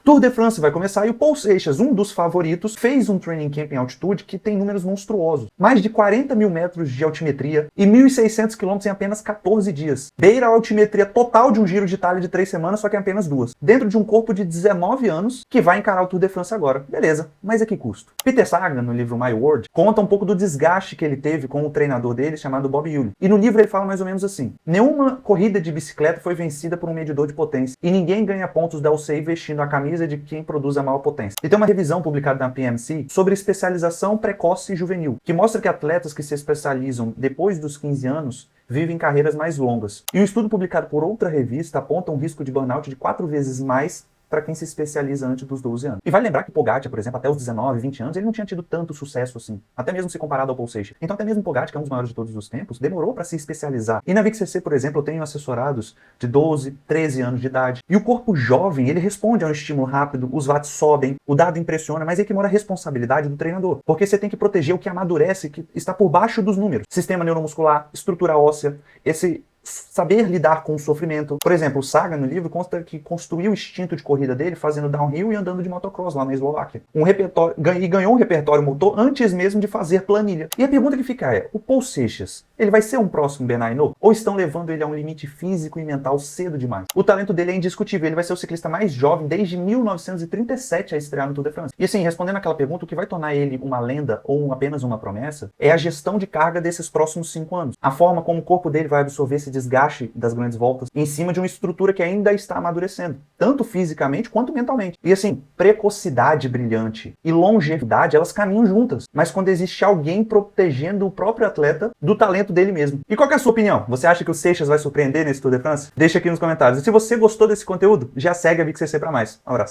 Tour de France vai começar e o Paul Seixas, um dos favoritos, fez um training camp em altitude que tem números monstruosos. Mais de 40 mil metros de altimetria e 1.600 quilômetros em apenas 14 dias. Beira a altimetria total de um Giro de Itália de 3 semanas, só que em apenas 2. Dentro de um corpo de 19 anos que vai encarar o Tour de France agora. Beleza, mas a que custo? Peter Sagan, no livro My World, conta um pouco do desgaste que ele teve com o treinador dele, chamado Bob Hewlett. E no livro ele fala mais ou menos assim: nenhuma corrida de bicicleta foi vencida por um medidor de potência e ninguém ganha pontos da UCI vestindo a camisa de quem produz a maior potência. E tem uma revisão publicada na PMC sobre especialização precoce e juvenil, que mostra que atletas que se especializam depois dos 15 anos vivem carreiras mais longas. E um estudo publicado por outra revista aponta um risco de burnout de 4 vezes mais para quem se especializa antes dos 12 anos. E vale lembrar que Pogacar, por exemplo, até os 19, 20 anos, ele não tinha tido tanto sucesso assim, até mesmo se comparado ao Paul Seixas. Então até mesmo Pogacar, que é um dos maiores de todos os tempos, demorou para se especializar. E na VixCC, por exemplo, eu tenho assessorados de 12, 13 anos de idade. E o corpo jovem, ele responde a um estímulo rápido, os watts sobem, o dado impressiona, mas é que mora a responsabilidade do treinador. Porque você tem que proteger o que amadurece, que está por baixo dos números. Sistema neuromuscular, estrutura óssea, esse saber lidar com o sofrimento. Por exemplo, o Sagan, no livro, consta que construiu o instinto de corrida dele fazendo downhill e andando de motocross lá na Eslováquia. E ganhou um repertório motor antes mesmo de fazer planilha. E a pergunta que fica é, o Paul Seixas, ele vai ser um próximo Ben Hinault? Ou estão levando ele a um limite físico e mental cedo demais? O talento dele é indiscutível, ele vai ser o ciclista mais jovem desde 1937 a estrear no Tour de France. E assim, respondendo aquela pergunta, o que vai tornar ele uma lenda ou apenas uma promessa é a gestão de carga desses próximos 5 anos. A forma como o corpo dele vai absorver esse desgaste das grandes voltas em cima de uma estrutura que ainda está amadurecendo, tanto fisicamente quanto mentalmente. E assim, precocidade brilhante e longevidade, elas caminham juntas, mas quando existe alguém protegendo o próprio atleta do talento dele mesmo. E qual que é a sua opinião? Você acha que o Seixas vai surpreender nesse Tour de France? Deixa aqui nos comentários. E se você gostou desse conteúdo, já segue a VixCC para mais. Um abraço.